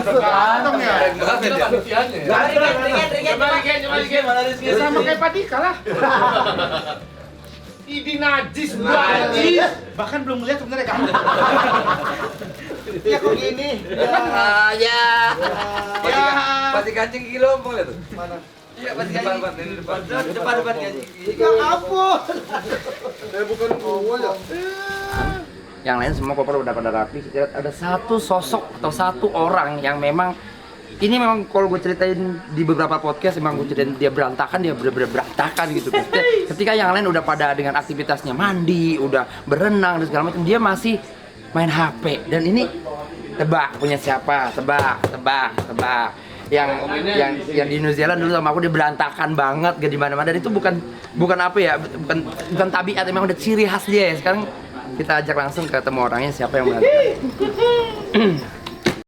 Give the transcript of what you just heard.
Kantong ya. Sama kayak Padika lah. Ini najis banget. Bahkan belum lihat sebenarnya kamu. Ya kok gini? Ya. Pasti kancing kilo lompong lihat tuh. Mana? Iya, pasti depan ini depan. Depan kancing. Ya ampun. Bukan gua ya. Yang lain semua koper udah pada rapi. Ada satu sosok atau satu orang yang memang ini memang kalau gue ceritain di beberapa podcast emang gue ceritain dia berantakan, dia bener-bener berantakan gitu. Ketika yang lain udah pada dengan aktivitasnya mandi, udah berenang dan segala macam, dia masih main HP. Dan ini tebak punya siapa? Tebak. Yang di New Zealand dulu sama aku dia berantakan banget, gak di mana-mana. Dan itu bukan apa ya, bukan tabiat, emang udah ciri khas dia ya. Sekarang kita ajak langsung ketemu orangnya siapa yang berantakan.